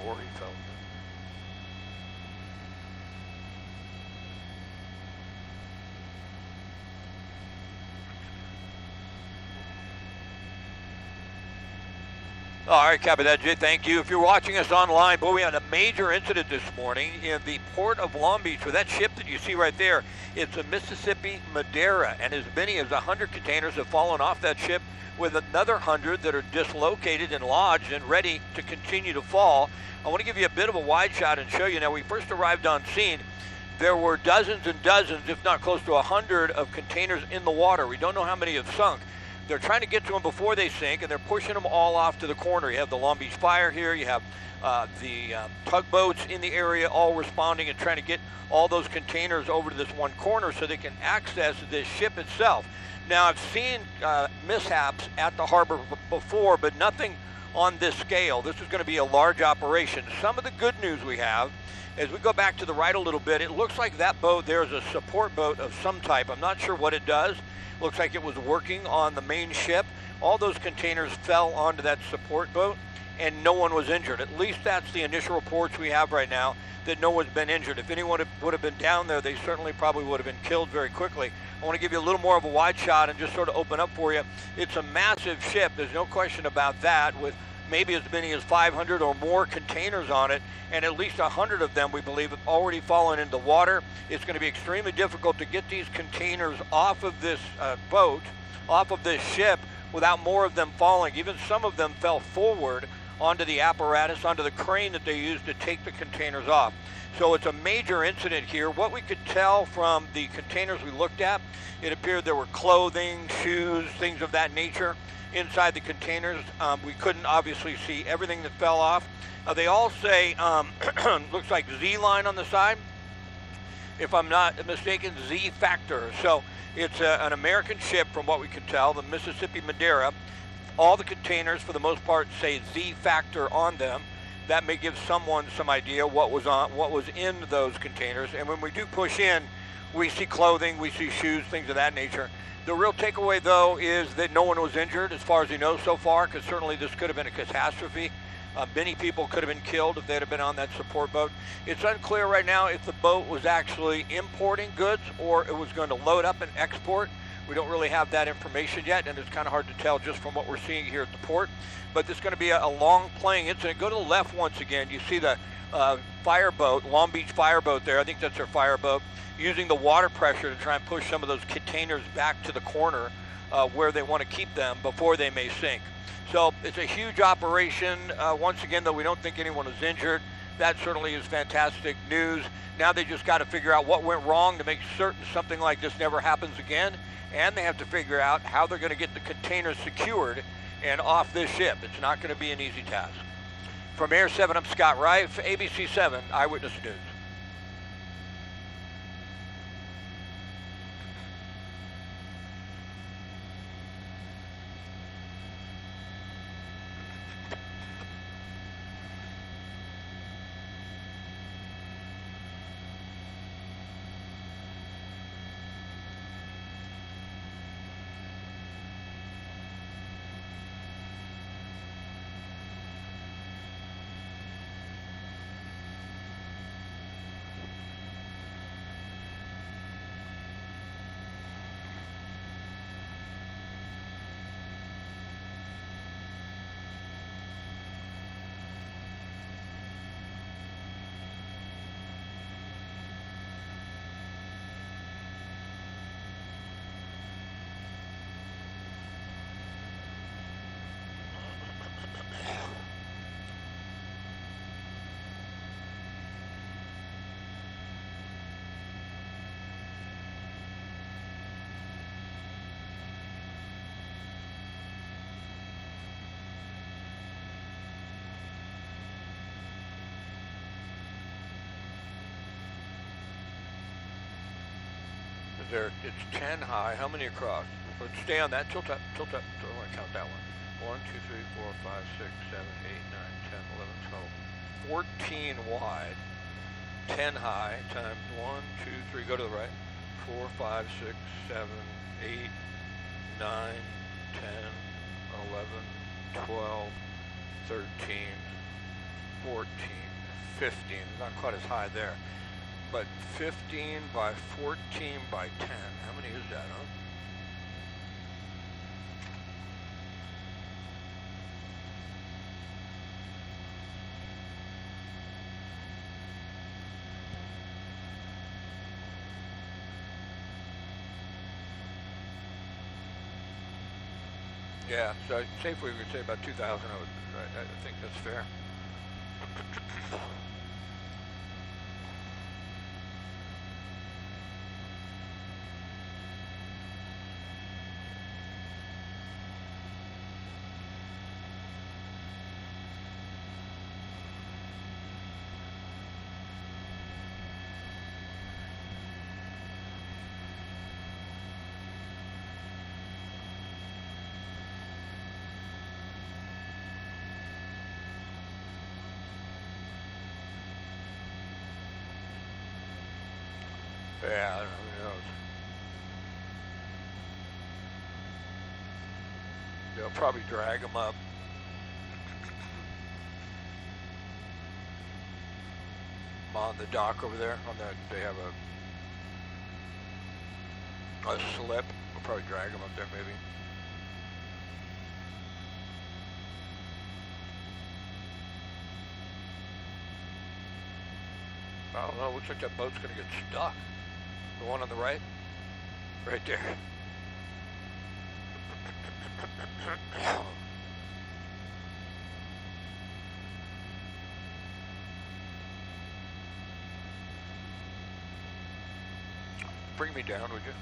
Rory Feldman. All right, Captain Jay, thank you. If you're watching us online, boy, we had a major incident this morning in the port of Long Beach with that ship that you see right there. It's a Mississippi Madeira, and as many as 100 containers have fallen off that ship, with another 100 that are dislocated and lodged and ready to continue to fall. I want to give you a bit of a wide shot and show you. Now, we first arrived on scene. There were dozens and dozens, if not close to 100, of containers in the water. We don't know how many have sunk. They're trying to get to them before they sink, and they're pushing them all off to the corner. You have the Long Beach Fire here. You have the tugboats in the area all responding and trying to get all those containers over to this one corner so they can access this ship itself. Now, I've seen mishaps at the harbor before, but nothing on this scale. This is going to be a large operation. Some of the good news we have, as we go back to the right a little bit, it looks like that boat there is a support boat of some type. I'm not sure what it does. Looks like it was working on the main ship. All those containers fell onto that support boat, and no one was injured. At least that's the initial reports we have right now, that no one's been injured. If anyone would have been down there, they certainly probably would have been killed very quickly. I want to give you a little more of a wide shot and just sort of open up for you. It's a massive ship. There's no question about that, with maybe as many as 500 or more containers on it, and at least 100 of them, we believe, have already fallen into water. It's going to be extremely difficult to get these containers off of this boat, off of this ship, without more of them falling. Even some of them fell forward onto the apparatus, onto the crane that they used to take the containers off. So it's a major incident here. What we could tell from the containers we looked at, it appeared there were clothing, shoes, things of that nature inside the containers. We couldn't obviously see everything that fell off. They all say, looks like Z-line on the side. If I'm not mistaken, Z-Factor. So it's an American ship from what we can tell, the Mississippi Madeira. All the containers, for the most part, say Z-Factor on them. That may give someone some idea what was in those containers. And when we do push in, we see clothing, we see shoes, things of that nature. The real takeaway, though, is that no one was injured, as far as we know so far, because certainly this could have been a catastrophe. Many people could have been killed if they'd have been on that support boat. It's unclear right now if the boat was actually importing goods or it was going to load up and export. We don't really have that information yet, and it's kind of hard to tell just from what we're seeing here at the port. But this is going to be a long playing incident. Go to the left once again. You see the fireboat, Long Beach fireboat there. I think that's their fireboat, using the water pressure to try and push some of those containers back to the corner where they want to keep them before they may sink. So it's a huge operation. Once again, though, we don't think anyone is injured. That certainly is fantastic news. Now they just got to figure out what went wrong to make certain something like this never happens again. And they have to figure out how they're going to get the containers secured and off this ship. It's not going to be an easy task. From Air 7, I'm Scott Wright for ABC 7 Eyewitness News. It's 10 high. How many across? Let's stay on that. Tilt up. I want to count that one. 1, 2, 3, 4, 5, 6, 7, 8, 9, 10, 11, 12. 14 wide. 10 high times 1, 2, 3. Go to the right. 4, 5, 6, 7, 8, 9, 10, 11, 12, 13, 14, 15, not quite as high there, but 15 by 14 by 10, how many is that, huh? Yeah, so safely we could say about 2,000. I think that's fair. Yeah, I don't know, who knows. They'll probably drag them up. On the dock over there, on that, they have a slip. We'll probably drag them up there, maybe. I don't know, looks like that boat's gonna get stuck. The one on the right? Right there. Bring me down, would you?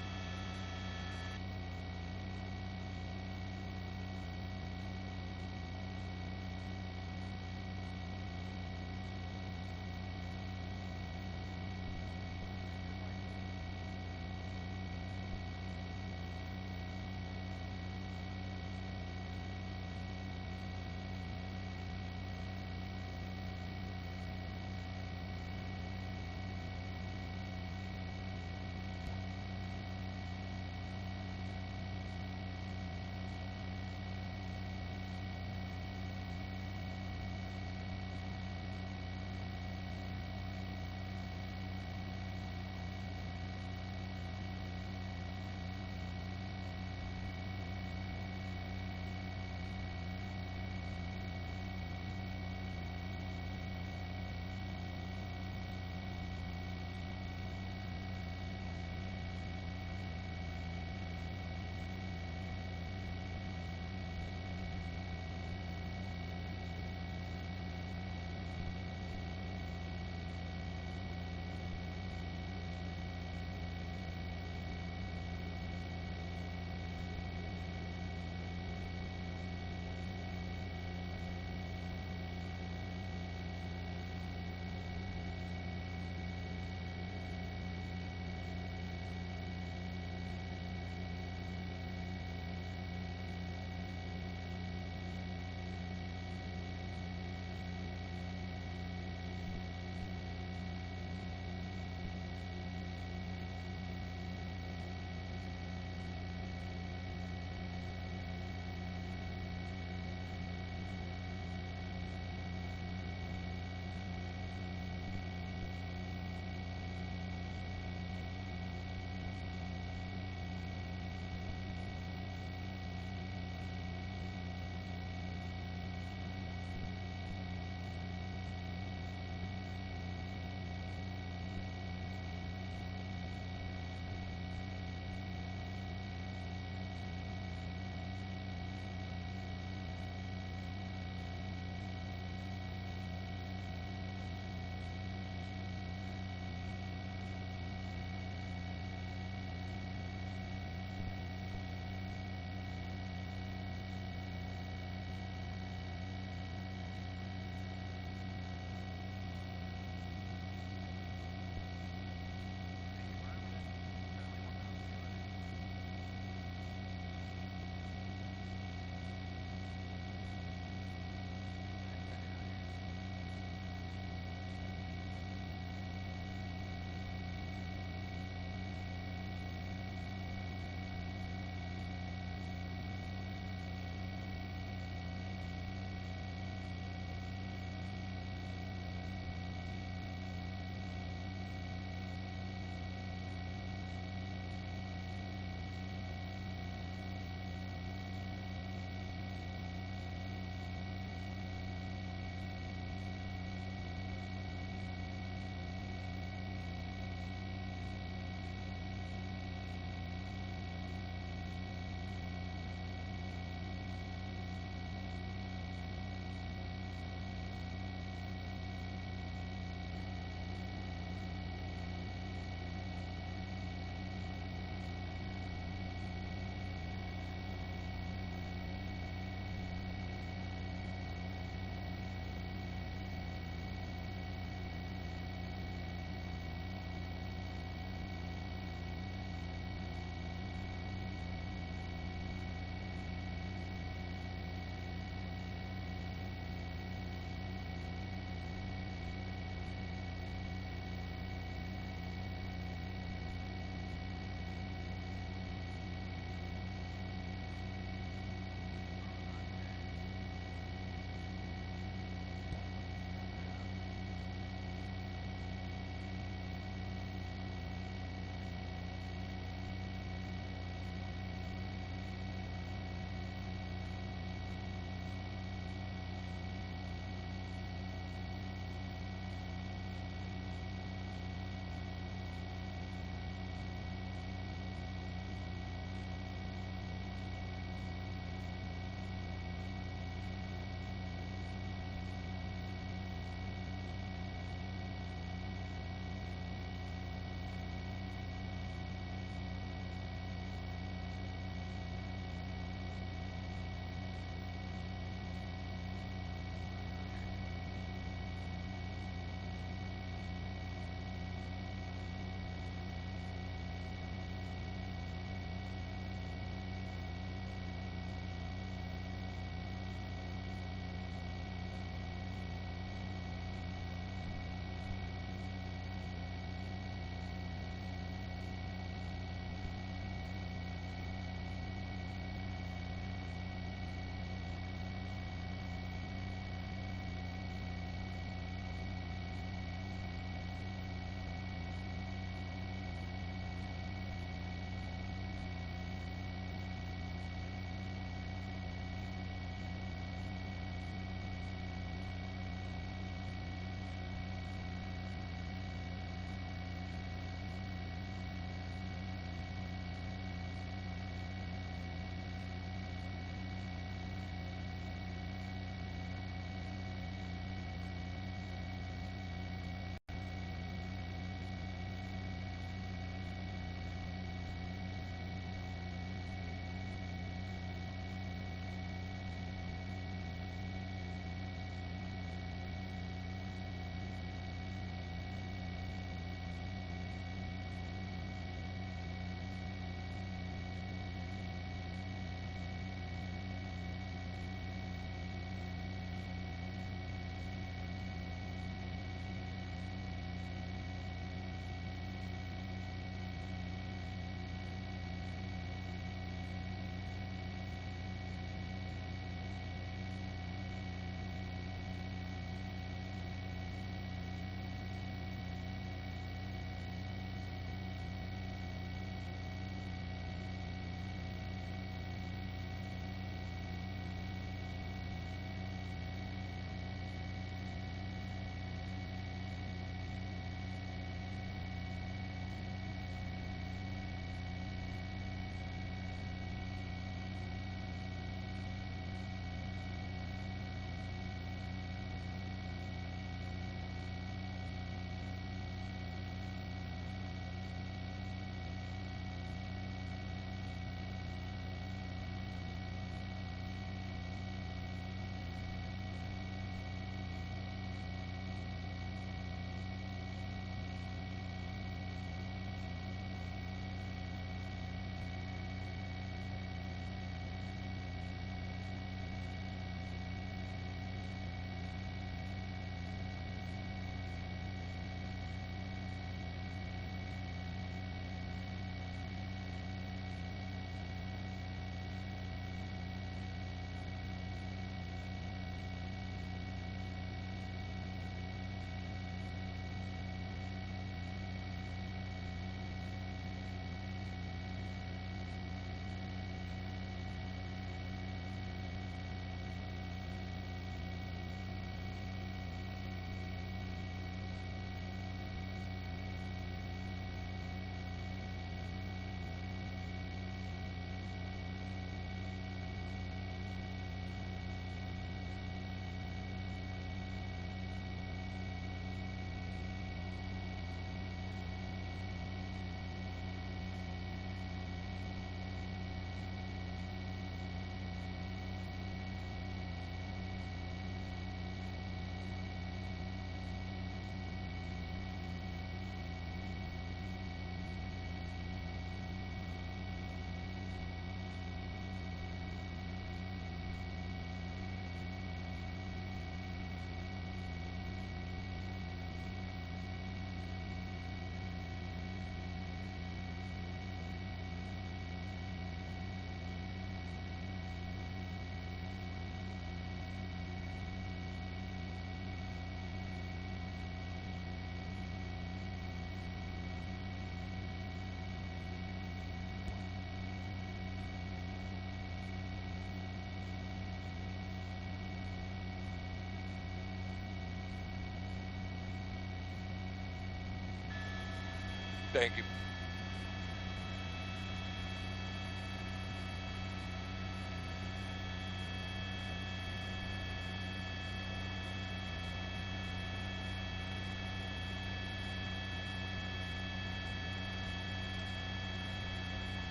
Thank you.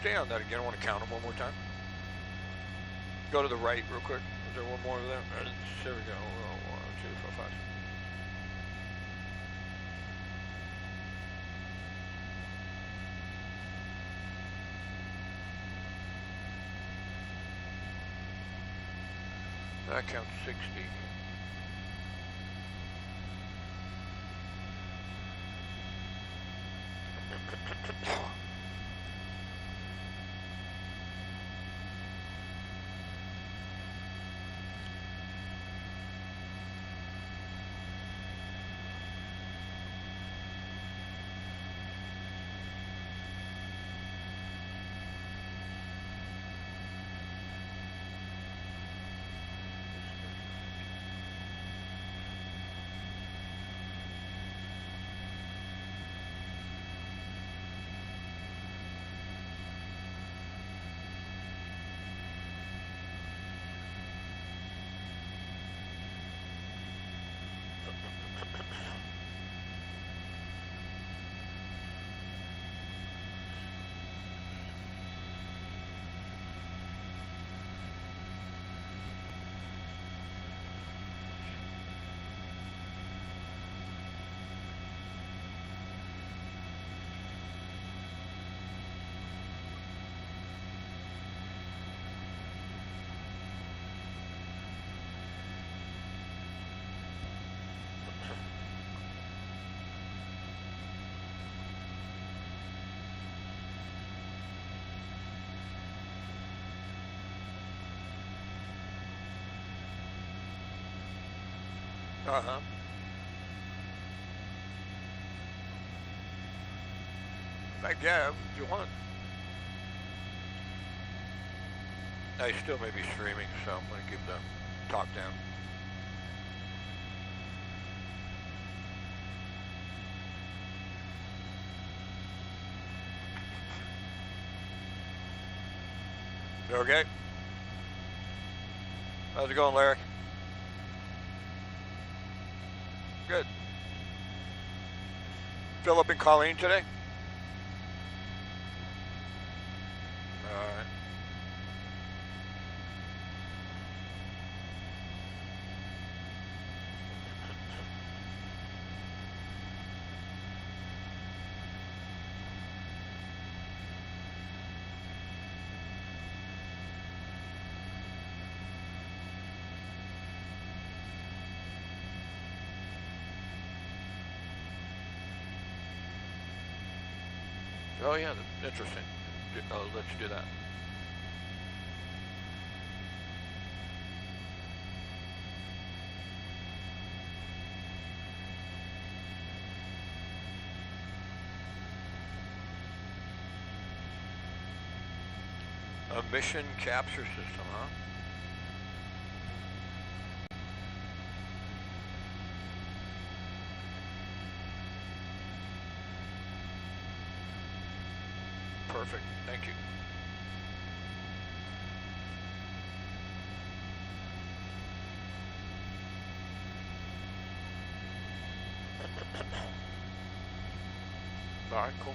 Stay on that again. I want to count them one more time. Go to the right real quick. Is there one more over there? There we go. 1, 2, 4, 5. That counts 60. Uh-huh. Yeah, if you want. I still may be streaming, so I'm going to keep the talk down. Okay. How's it going, Larry? Good. Philip and Colleen today? All right. Oh yeah, that's interesting. Let's do that. A mission capture system, huh? Perfect. Thank you. All right, cool.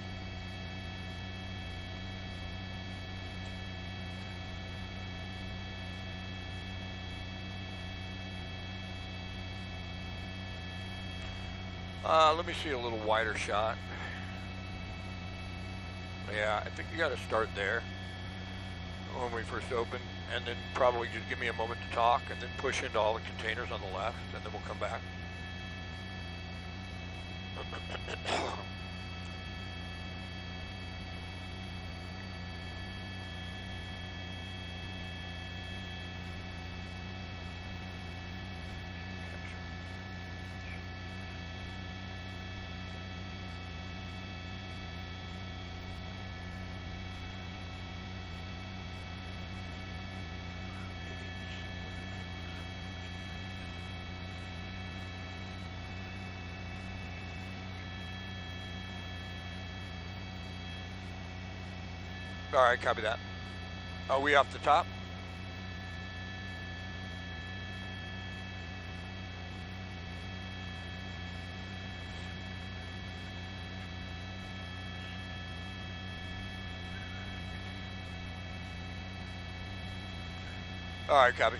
Let me see a little wider shot. Yeah, I think you got to start there when we first open, and then probably just give me a moment to talk, and then push into all the containers on the left, and then we'll come back. All right, copy that. Are we off the top? All right, copy.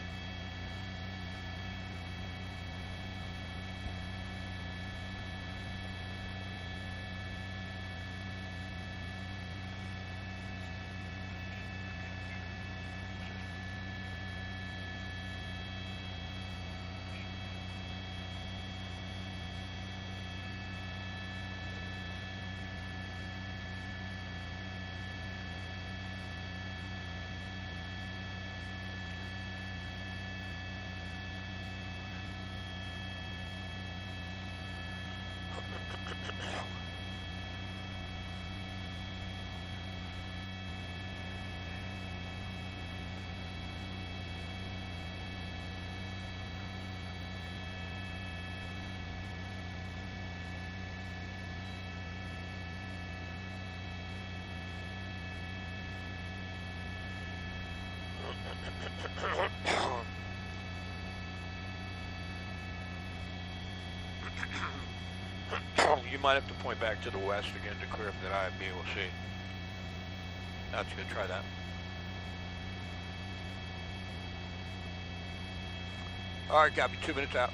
You might have to point back to the west again to clear up that IFB. We'll see. That's good. Try that. All right, copy. 2 minutes out.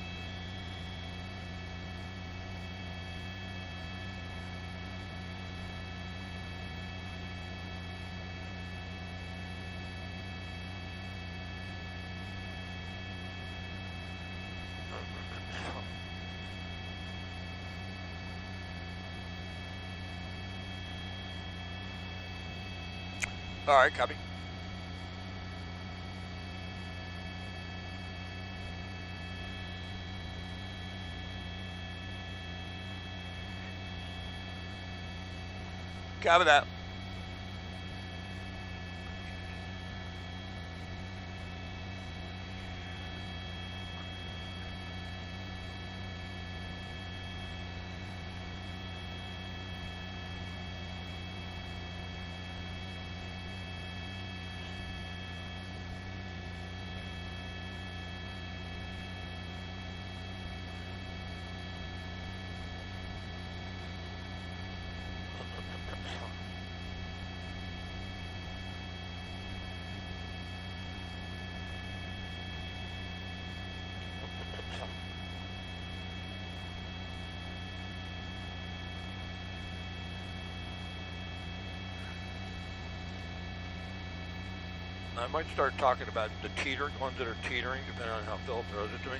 All right, copy. Copy that. I might start talking about the teetering, ones that are teetering, depending on how Phil throws it to me.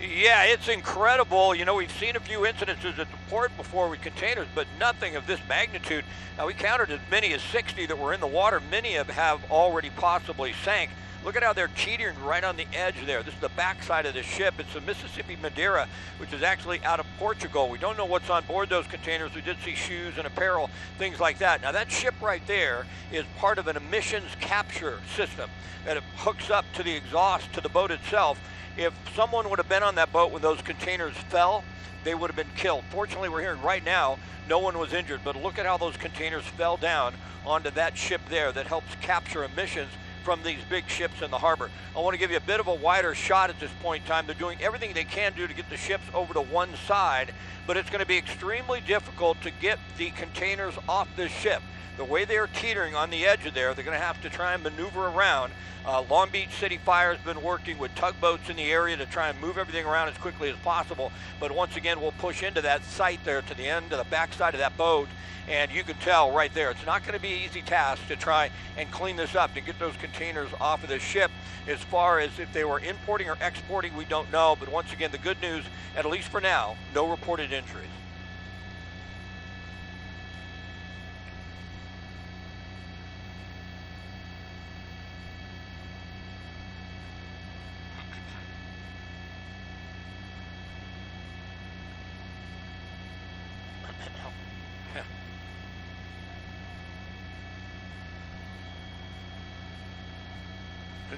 Yeah, it's incredible. You know, we've seen a few incidences at the port before with containers, but nothing of this magnitude. Now, we counted as many as 60 that were in the water. Many have already possibly sank. Look at how they're teetering right on the edge there. This is the backside of the ship. It's the Mississippi Madeira, which is actually out of Portugal. We don't know what's on board those containers. We did see shoes and apparel, things like that. Now, that ship right there is part of an emissions capture system that it hooks up to the exhaust to the boat itself. If someone would have been on that boat when those containers fell, they would have been killed. Fortunately, we're hearing right now no one was injured, but look at how those containers fell down onto that ship there that helps capture emissions from these big ships in the harbor. I want to give you a bit of a wider shot at this point in time. They're doing everything they can do to get the ships over to one side, but it's going to be extremely difficult to get the containers off this ship. The way they're teetering on the edge of there, they're going to have to try and maneuver around. Long Beach City Fire has been working with tugboats in the area to try and move everything around as quickly as possible. But once again, we'll push into that site there to the end of the backside of that boat. And you can tell right there, it's not going to be an easy task to try and clean this up, to get those containers off of the ship. As far as if they were importing or exporting, we don't know. But once again, the good news, at least for now, no reported injuries.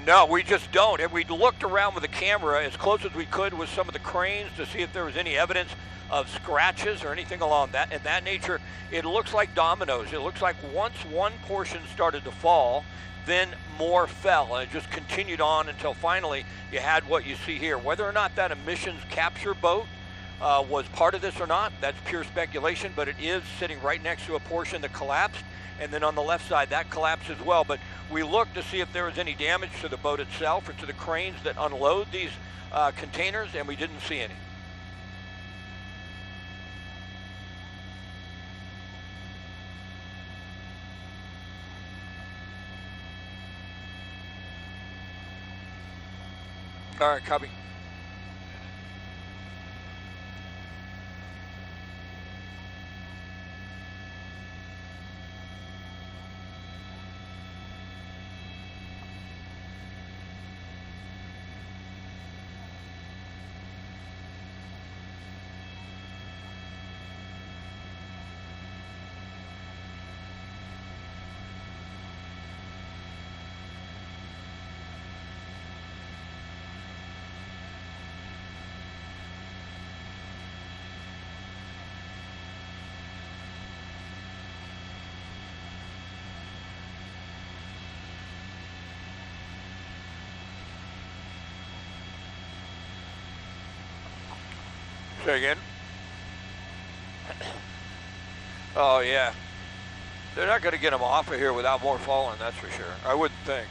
No, we just don't. And we looked around with the camera as close as we could with some of the cranes to see if there was any evidence of scratches or anything along that in that nature. It looks like dominoes. It looks like once one portion started to fall, then more fell, and it just continued on until finally you had what you see here. Whether or not that emissions capture boat was part of this or not, that's pure speculation, but it is sitting right next to a portion that collapsed, and then on the left side that collapsed as well. But we looked to see if there was any damage to the boat itself or to the cranes that unload these containers, and we didn't see any. All right, copy. Say again? Oh, yeah. They're not going to get them off of here without more falling, that's for sure. I wouldn't think.